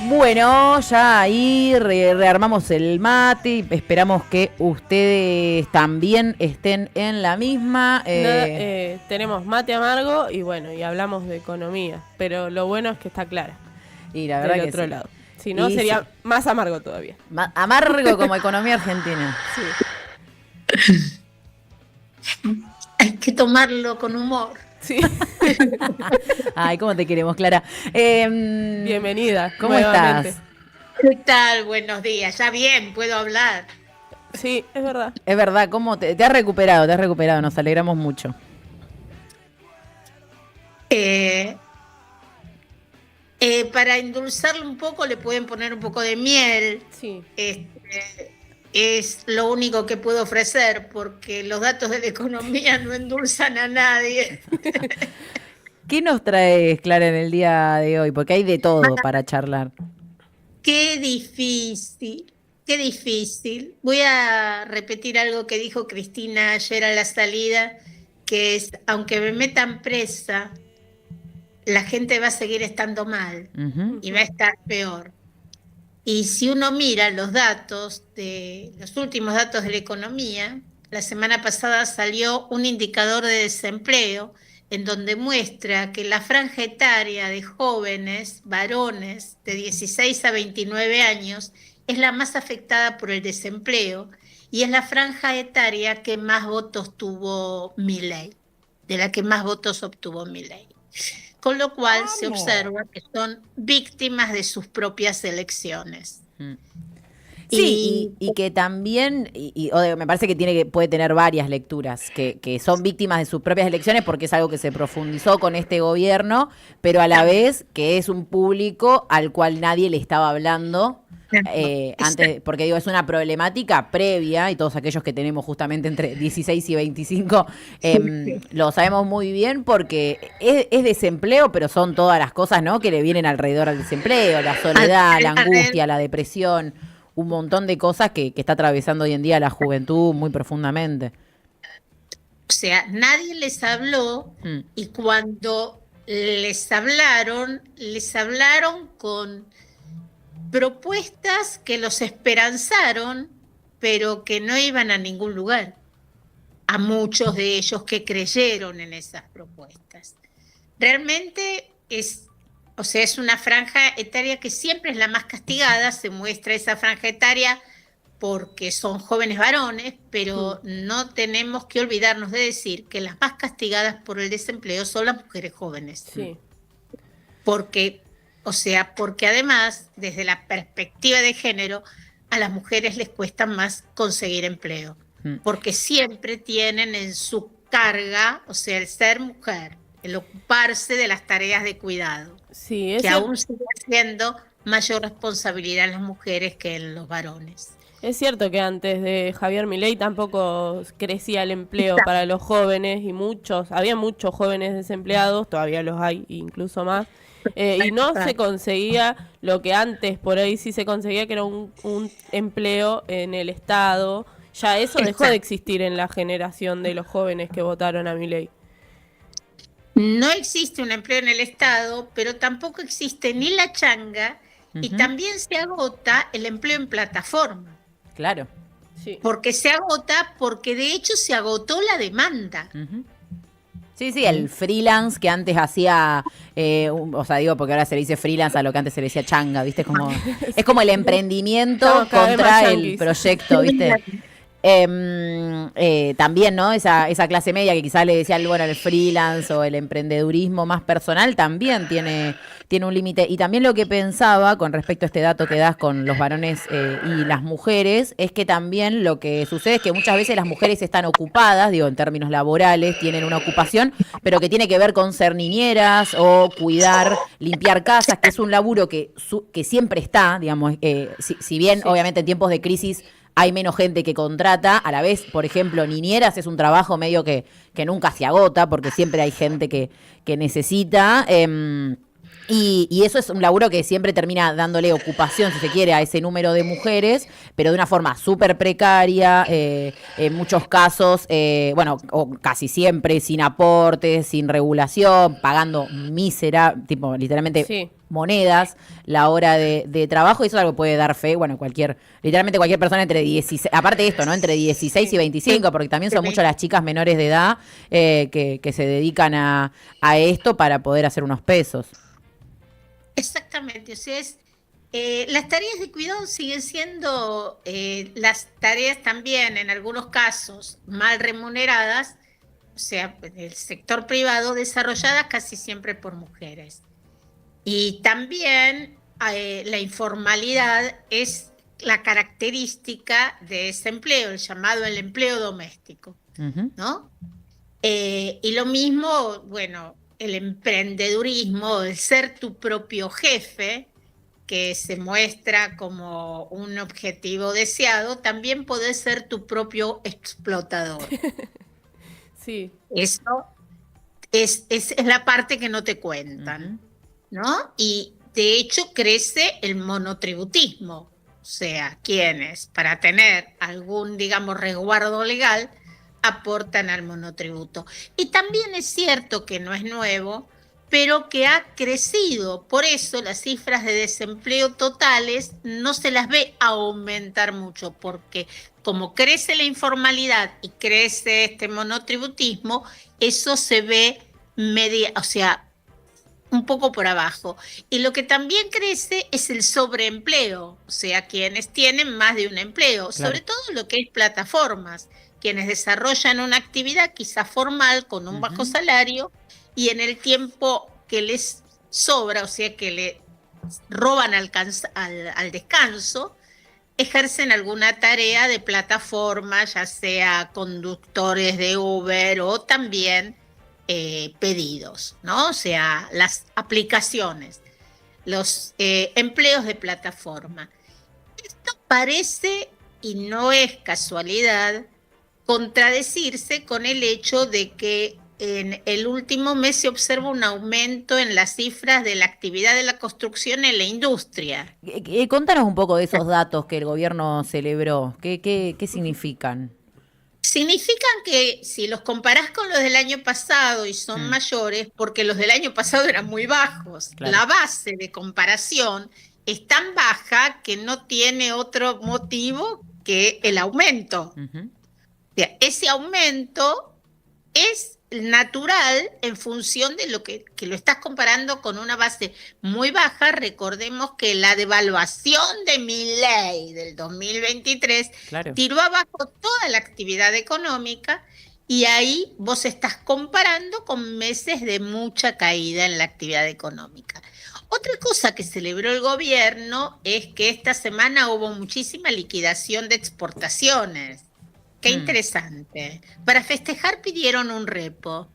Bueno, ya ahí rearmamos el mate. Esperamos que ustedes también estén en la misma. Tenemos mate amargo y bueno, y hablamos de economía. Pero lo bueno es que está clara. Y la verdad del que otro sí. lado. Si no, sería más amargo todavía. Amargo como economía argentina. Sí. Hay que tomarlo con humor. Sí. Ay, ¿cómo te queremos, Clara? Bienvenida. ¿Cómo nuevamente. estás? ¿Qué tal? Buenos días. Ya bien, puedo hablar. Sí, es verdad. Es verdad, ¿cómo te has recuperado? Te has recuperado, nos alegramos mucho. Para endulzarlo un poco le pueden poner un poco de miel. Sí. Es lo único que puedo ofrecer porque los datos de la economía no endulzan a nadie. ¿Qué nos traes, Clara, en el día de hoy? Porque hay de todo para charlar. Qué difícil, qué difícil. Voy a repetir algo que dijo Cristina ayer a la salida, que es, aunque me metan presa, la gente va a seguir estando mal y va a estar peor. Y si uno mira los últimos datos de la economía, la semana pasada salió un indicador de desempleo en donde muestra que la franja etaria de jóvenes, varones de 16 a 29 años, es la más afectada por el desempleo y es la franja etaria que más votos tuvo Milei, de la que más votos obtuvo Milei. Con lo cual se observa que son víctimas de sus propias elecciones. Sí, y que también, me parece que puede tener varias lecturas, que son víctimas de sus propias elecciones porque es algo que se profundizó con este gobierno, pero a la vez que es un público al cual nadie le estaba hablando antes, porque digo, es una problemática previa y todos aquellos que tenemos justamente entre 16 y 25 lo sabemos muy bien porque es desempleo, pero son todas las cosas, ¿no?, que le vienen alrededor al desempleo, la soledad, la angustia, la depresión, un montón de cosas que está atravesando hoy en día la juventud muy profundamente. O sea, nadie les habló y cuando les hablaron con propuestas que los esperanzaron, pero que no iban a ningún lugar. A muchos de ellos que creyeron en esas propuestas. Realmente es una franja etaria que siempre es la más castigada, se muestra esa franja etaria porque son jóvenes varones, pero no tenemos que olvidarnos de decir que las más castigadas por el desempleo son las mujeres jóvenes. Sí. Porque además, desde la perspectiva de género, a las mujeres les cuesta más conseguir empleo, porque siempre tienen en su carga, o sea, el ser mujer, el ocuparse de las tareas de cuidado, sí, que aún sigue siendo mayor responsabilidad en las mujeres que en los varones. Es cierto que antes de Javier Milei tampoco crecía el empleo para los jóvenes y había muchos jóvenes desempleados, todavía los hay, incluso más, y no se conseguía lo que antes por ahí sí se conseguía, que era un empleo en el Estado. Ya eso dejó de existir en la generación de los jóvenes que votaron a Milei. No existe un empleo en el Estado, pero tampoco existe ni la changa y también se agota el empleo en plataforma. Claro. Sí. Porque se agota, porque de hecho se agotó la demanda. Sí, el freelance que antes hacía, porque ahora se le dice freelance a lo que antes se le decía changa, ¿viste? Es como el emprendimiento contra el proyecto, ¿viste? También, ¿no? Esa clase media que quizás le decía, bueno, el freelance o el emprendedurismo más personal también tiene un límite. Y también lo que pensaba con respecto a este dato que das con los varones y las mujeres, es que también lo que sucede es que muchas veces las mujeres están ocupadas, digo, en términos laborales, tienen una ocupación, pero que tiene que ver con ser niñeras o cuidar, limpiar casas, que es un laburo que siempre está, digamos, si bien obviamente en tiempos de crisis hay menos gente que contrata, a la vez, por ejemplo, niñeras es un trabajo medio que nunca se agota, porque siempre hay gente que necesita, y eso es un laburo que siempre termina dándole ocupación, si se quiere, a ese número de mujeres, pero de una forma súper precaria, en muchos casos, o casi siempre sin aportes, sin regulación, pagando literalmente monedas la hora de trabajo, y eso es algo que puede dar fe, bueno, literalmente cualquier persona entre 16, aparte de esto, ¿no? Entre 16 y 25, porque también son mucho las chicas menores de edad que se dedican a esto para poder hacer unos pesos. Exactamente, o sea, las tareas de cuidado siguen siendo las tareas también, en algunos casos, mal remuneradas, o sea, en el sector privado, desarrolladas casi siempre por mujeres. Y también la informalidad es la característica de ese empleo, el llamado el empleo doméstico, ¿no? Y lo mismo, bueno, el emprendedurismo, el ser tu propio jefe, que se muestra como un objetivo deseado, también podés ser tu propio explotador. Sí. Eso es la parte que no te cuentan, ¿no? Y de hecho crece el monotributismo, o sea, quienes para tener algún, digamos, resguardo legal aportan al monotributo. Y también es cierto que no es nuevo, pero que ha crecido. Por eso las cifras de desempleo totales no se las ve aumentar mucho, porque como crece la informalidad y crece este monotributismo, eso se ve o sea, un poco por abajo. Y lo que también crece es el sobreempleo, o sea, quienes tienen más de un empleo, claro. Sobre todo lo que es plataformas, quienes desarrollan una actividad quizá formal con un bajo salario y en el tiempo que les sobra, o sea, que le roban al descanso, ejercen alguna tarea de plataforma, ya sea conductores de Uber o también pedidos, ¿no? O sea, las aplicaciones, los empleos de plataforma. Esto parece, y no es casualidad, contradecirse con el hecho de que en el último mes se observa un aumento en las cifras de la actividad de la construcción en la industria. Contanos un poco de esos datos que el gobierno celebró. ¿Qué significan? Significan que si los comparás con los del año pasado y son mayores, porque los del año pasado eran muy bajos, claro. La base de comparación es tan baja que no tiene otro motivo que el aumento. O sea, ese aumento es natural en función de lo que lo estás comparando con una base muy baja. Recordemos que la devaluación de Milei del 2023 claro. Tiró abajo toda la actividad económica y ahí vos estás comparando con meses de mucha caída en la actividad económica. Otra cosa que celebró el gobierno es que esta semana hubo muchísima liquidación de exportaciones. Qué interesante. Para festejar pidieron un repo,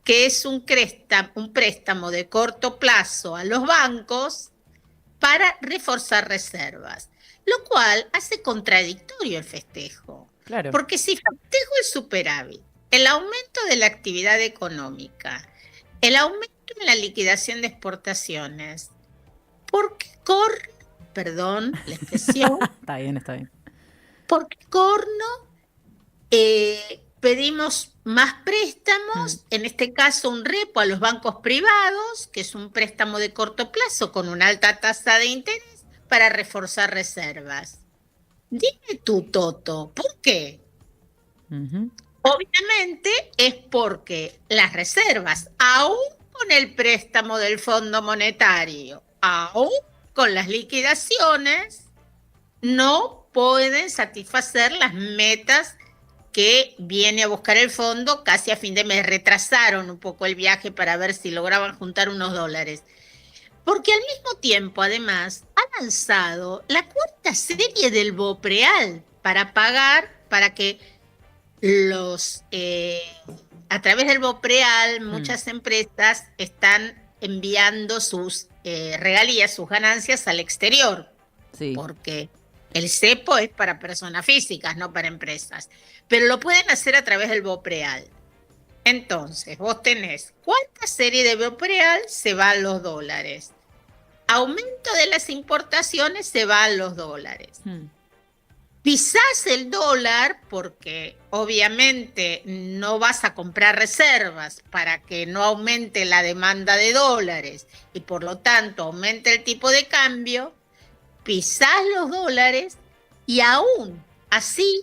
que es un préstamo de corto plazo a los bancos para reforzar reservas, lo cual hace contradictorio el festejo. Claro. Porque si festejo el superávit, el aumento de la actividad económica, el aumento en la liquidación de exportaciones, ¿por qué perdón la expresión? Está bien. ¿Por qué pedimos más préstamos, en este caso un repo a los bancos privados, que es un préstamo de corto plazo con una alta tasa de interés para reforzar reservas? Dime tú, Toto, ¿por qué? Obviamente es porque las reservas, aún con el préstamo del Fondo Monetario, aún con las liquidaciones, no pueden satisfacer las metas que viene a buscar el fondo. Casi a fin de mes retrasaron un poco el viaje para ver si lograban juntar unos dólares. Porque al mismo tiempo, además, ha lanzado la cuarta serie del BOPREAL para que a través del BOPREAL muchas empresas están enviando sus regalías, sus ganancias al exterior. Sí. Porque el cepo es para personas físicas, no para empresas. Pero lo pueden hacer a través del BOPREAL. Entonces, vos tenés cuarta serie de BOPREAL, se van los dólares. Aumento de las importaciones, se van los dólares. Pisás el dólar porque obviamente no vas a comprar reservas para que no aumente la demanda de dólares y por lo tanto aumente el tipo de cambio, pisás los dólares y aún así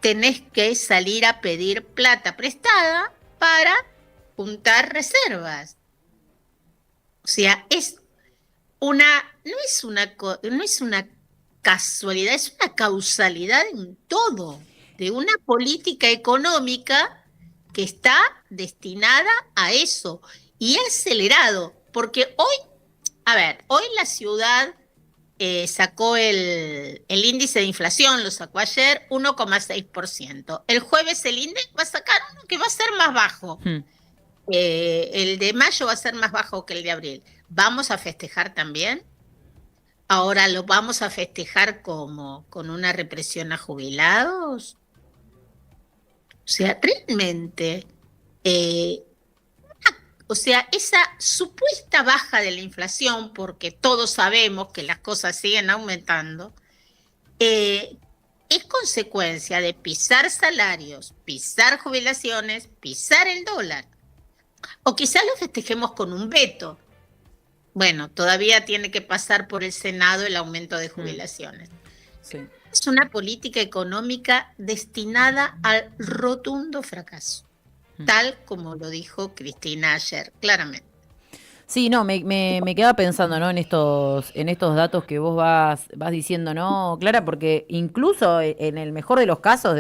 tenés que salir a pedir plata prestada para juntar reservas. O sea, no es una casualidad, es una causalidad en todo, de una política económica que está destinada a eso y acelerado, porque hoy la ciudad sacó el índice de inflación, lo sacó ayer 1,6%. El jueves el índice va a sacar uno que va a ser más bajo. El de mayo va a ser más bajo que el de abril. ¿Vamos a festejar también? Ahora lo vamos a festejar como con una represión a jubilados. O sea, realmente, esa supuesta baja de la inflación, porque todos sabemos que las cosas siguen aumentando, es consecuencia de pisar salarios, pisar jubilaciones, pisar el dólar. O quizás lo festejemos con un veto. Bueno, todavía tiene que pasar por el Senado el aumento de jubilaciones. Sí. Es una política económica destinada al rotundo fracaso, tal como lo dijo Cristina ayer, claramente. Sí, no, me quedaba pensando, ¿no? En estos datos que vos vas diciendo, ¿no, Clara? Porque incluso en el mejor de los casos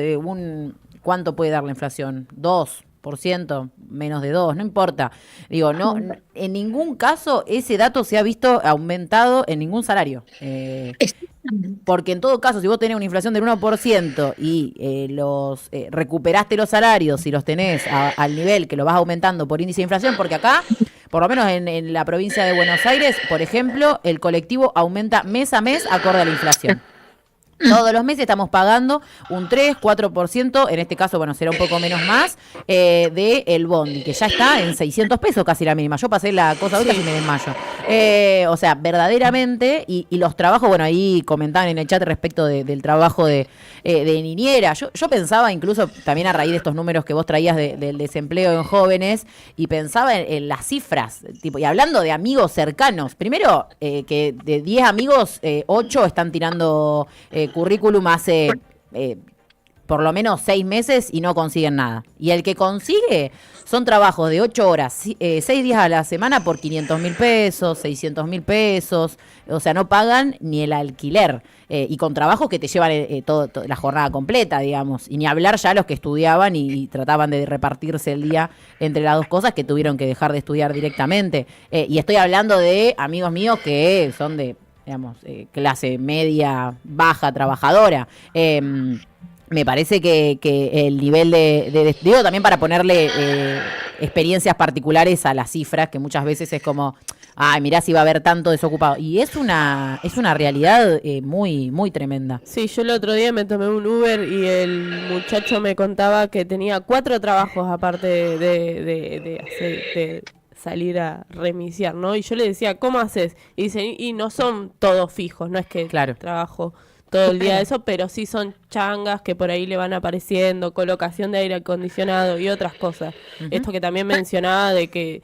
¿cuánto puede dar la inflación? 2%, menos de 2, no importa. Digo, no, en ningún caso ese dato se ha visto aumentado en ningún salario. Porque en todo caso, si vos tenés una inflación del 1% y recuperaste los salarios y los tenés al nivel que lo vas aumentando por índice de inflación, porque acá, por lo menos en la provincia de Buenos Aires, por ejemplo, el colectivo aumenta mes a mes acorde a la inflación. Todos los meses estamos pagando un 3, 4%, en este caso, bueno, será un poco menos más, del bondi, que ya está en 600 pesos casi la mínima. Yo pasé la cosa ahorita y me desmayo. O sea, verdaderamente, y los trabajos, bueno, ahí comentaban en el chat respecto del trabajo de niñera. Yo pensaba incluso también a raíz de estos números que vos traías del desempleo en jóvenes, y pensaba en las cifras, tipo, y hablando de amigos cercanos. Primero, que de 10 amigos, 8 están tirando currículum hace por lo menos 6 meses y no consiguen nada. Y el que consigue son trabajos de 8 horas, 6 días a la semana por 500.000 pesos, 600.000 pesos. O sea, no pagan ni el alquiler. Y con trabajos que te llevan la jornada completa, digamos. Y ni hablar ya los que estudiaban y trataban de repartirse el día entre las dos cosas, que tuvieron que dejar de estudiar directamente. Y estoy hablando de amigos míos que son de, digamos, clase media, baja, trabajadora. Me parece que el nivel digo también para ponerle experiencias particulares a las cifras, que muchas veces es como, ay, mirá si va a haber tanto desocupado. Y es una realidad muy, muy tremenda. Sí, yo el otro día me tomé un Uber y el muchacho me contaba que tenía 4 trabajos aparte de salir a remisiar, ¿no? Y yo le decía, ¿cómo haces? Y dice, y no son todos fijos, no es que trabajo todo el día de eso, pero sí son changas que por ahí le van apareciendo, colocación de aire acondicionado y otras cosas. Esto que también mencionaba de que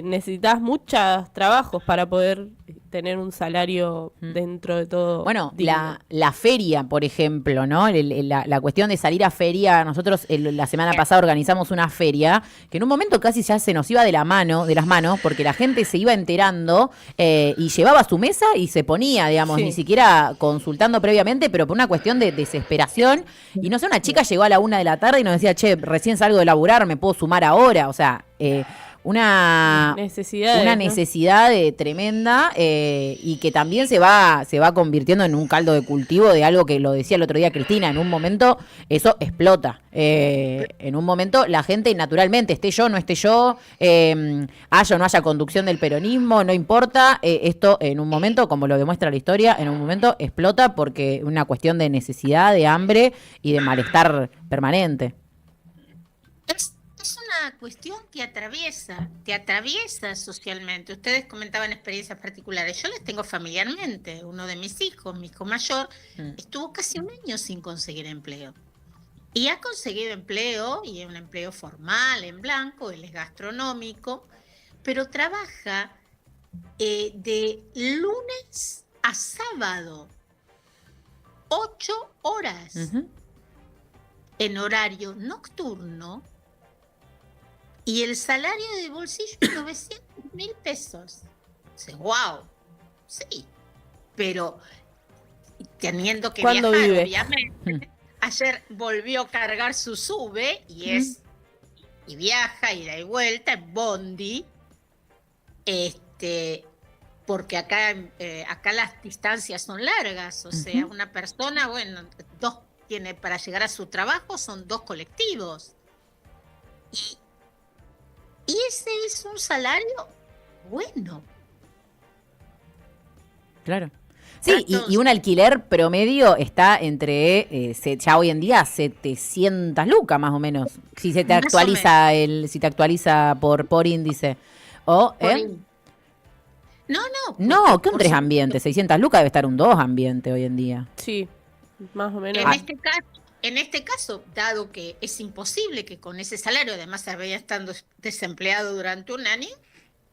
necesitas muchos trabajos para poder tener un salario dentro de todo. Bueno, la feria, por ejemplo, ¿no? La cuestión de salir a feria. Nosotros la semana pasada organizamos una feria que en un momento casi ya se nos iba de las manos, porque la gente se iba enterando y llevaba su mesa y se ponía, digamos, ni siquiera consultando previamente, pero por una cuestión de desesperación. Y no sé, una chica llegó a la 1 de la tarde y nos decía, che, recién salgo de laburar, ¿me puedo sumar ahora? O sea, una necesidad tremenda, y que también se va convirtiendo en un caldo de cultivo de algo que lo decía el otro día Cristina. En un momento eso explota. En un momento la gente naturalmente, esté yo, no esté yo, haya o no haya conducción del peronismo, no importa, esto en un momento, como lo demuestra la historia, en un momento explota porque es una cuestión de necesidad, de hambre y de malestar permanente. Es es una cuestión que te atraviesa socialmente. Ustedes comentaban experiencias particulares. Yo les tengo familiarmente. Uno de mis hijos, mi hijo mayor, estuvo casi un año sin conseguir empleo. Y ha conseguido empleo, y es un empleo formal, en blanco, él es gastronómico, pero trabaja de lunes a sábado, 8 horas, en horario nocturno, y el salario de bolsillo es 900.000 pesos. Dice, wow, sí, pero teniendo que ¿Cuándo viajar, vive? obviamente. Ayer volvió a cargar su sube y viaja, ida y vuelta, en bondi, porque acá las distancias son largas, o sea, una persona, bueno, dos tiene para llegar a su trabajo, son 2 colectivos. Y ese es un salario bueno. Claro. Sí, y un alquiler promedio está entre, ya hoy en día, 700 lucas más o menos, si se te actualiza por índice. O, No, ¿qué un 3 ambiente? 600 lucas debe estar un 2 ambiente hoy en día. Sí, más o menos. En este caso, dado que es imposible que con ese salario, además había estado desempleado durante un año,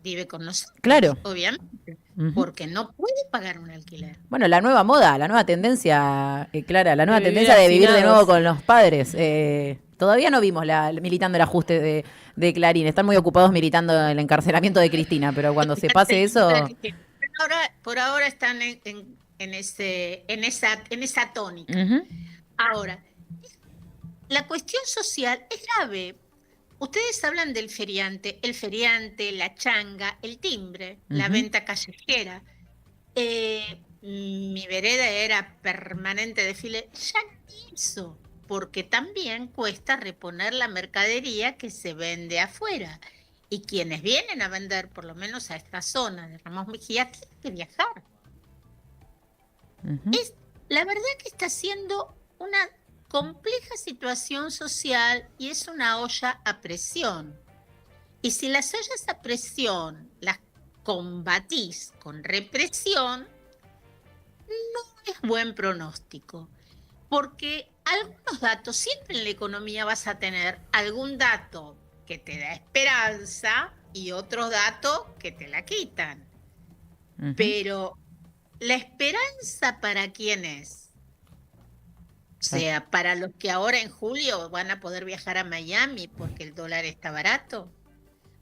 vive con nosotros, claro, obviamente, porque no puede pagar un alquiler. Bueno, la nueva moda, la nueva tendencia, Clara, la nueva tendencia de vivir de nuevo con los padres. Todavía no vimos militando el ajuste de Clarín, están muy ocupados militando el encarcelamiento de Cristina, pero cuando se pase eso... Por ahora están en esa tónica. Ahora, la cuestión social es grave. Ustedes hablan del feriante, el feriante, la changa, el timbre, la venta callejera. Mi vereda era permanente desfile. Ya ni eso, porque también cuesta reponer la mercadería que se vende afuera. Y quienes vienen a vender, por lo menos a esta zona de Ramos Mejía, tienen que viajar. La verdad que está siendo una compleja situación social y es una olla a presión. Y si las ollas a presión las combatís con represión, no es buen pronóstico. Porque algunos datos, siempre en la economía vas a tener algún dato que te da esperanza y otros datos que te la quitan. Pero la esperanza, ¿para quién es? O sea, para los que ahora en julio van a poder viajar a Miami porque el dólar está barato,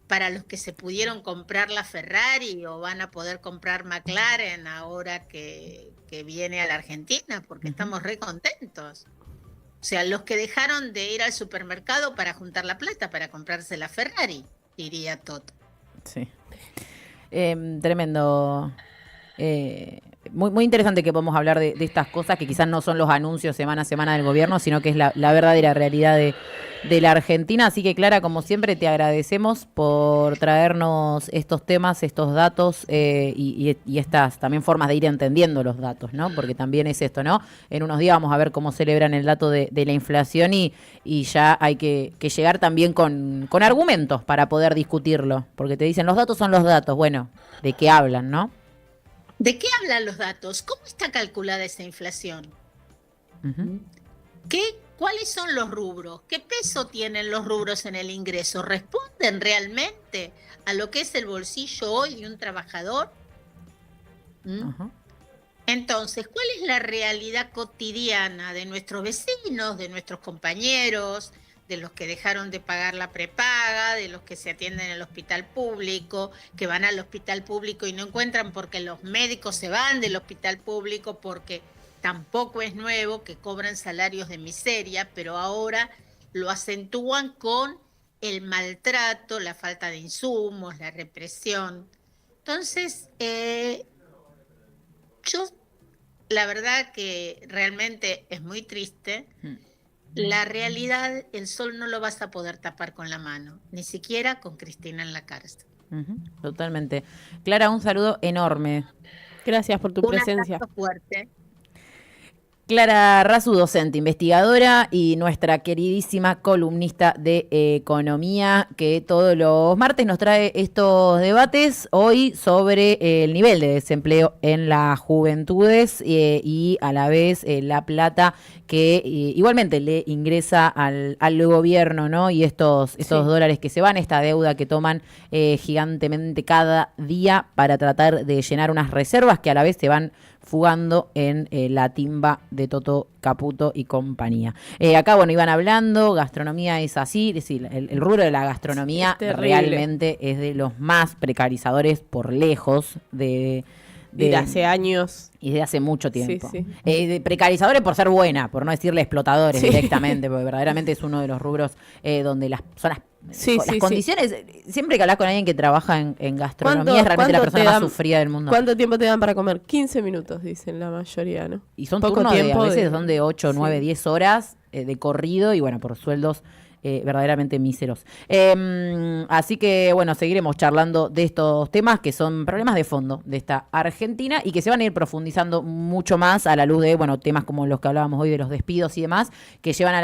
para los que se pudieron comprar la Ferrari o van a poder comprar McLaren ahora que viene a la Argentina, porque estamos re contentos. O sea, los que dejaron de ir al supermercado para juntar la plata para comprarse la Ferrari, diría Toto. Sí. Tremendo. Muy, muy interesante que podamos hablar de estas cosas que quizás no son los anuncios semana a semana del gobierno, sino que es la verdadera realidad de la Argentina. Así que, Clara, como siempre, te agradecemos por traernos estos temas, estos datos y estas también formas de ir entendiendo los datos, ¿no? Porque también es esto, ¿no? En unos días vamos a ver cómo celebran el dato de la inflación y ya hay que llegar también con argumentos para poder discutirlo. Porque te dicen, los datos son los datos. Bueno, ¿de qué hablan, no? ¿De qué hablan los datos? ¿Cómo está calculada esa inflación? ¿Cuáles son los rubros? ¿Qué peso tienen los rubros en el ingreso? ¿Responden realmente a lo que es el bolsillo hoy de un trabajador? Entonces, ¿cuál es la realidad cotidiana de nuestros vecinos, de nuestros compañeros, de los que dejaron de pagar la prepaga, de los que se atienden en el hospital público, que van al hospital público y no encuentran porque los médicos se van del hospital público porque tampoco es nuevo que cobran salarios de miseria, pero ahora lo acentúan con el maltrato, la falta de insumos, la represión? Entonces, yo la verdad que realmente es muy triste. La realidad, el sol no lo vas a poder tapar con la mano, ni siquiera con Cristina en la cárcel. Totalmente. Clara, un saludo enorme. Gracias por tu presencia. Un abrazo fuerte. Clara Rasu, docente, investigadora y nuestra queridísima columnista de economía, que todos los martes nos trae estos debates, hoy sobre el nivel de desempleo en las juventudes y a la vez la plata que igualmente le ingresa al gobierno, ¿no? Y estos dólares que se van, esta deuda que toman gigantemente cada día para tratar de llenar unas reservas que a la vez se van fugando en la timba de Toto Caputo y compañía. Acá, bueno, iban hablando, gastronomía es así, es decir, el rubro de la gastronomía realmente es de los más precarizadores por lejos de hace años. Y de hace mucho tiempo. Sí. De precarizadores por ser buena, por no decirle explotadores directamente, porque verdaderamente es uno de los rubros donde las condiciones, siempre que hablas con alguien que trabaja en gastronomía, es realmente la persona más sufrida del mundo. ¿Cuánto tiempo te dan para comer? 15 minutos, dicen la mayoría, ¿no? Y son turnos a veces son de 8, 9, 10 horas de corrido y bueno, por sueldos verdaderamente míseros. Así que, bueno, seguiremos charlando de estos temas que son problemas de fondo de esta Argentina y que se van a ir profundizando mucho más a la luz de, bueno, temas como los que hablábamos hoy de los despidos y demás, que llevan a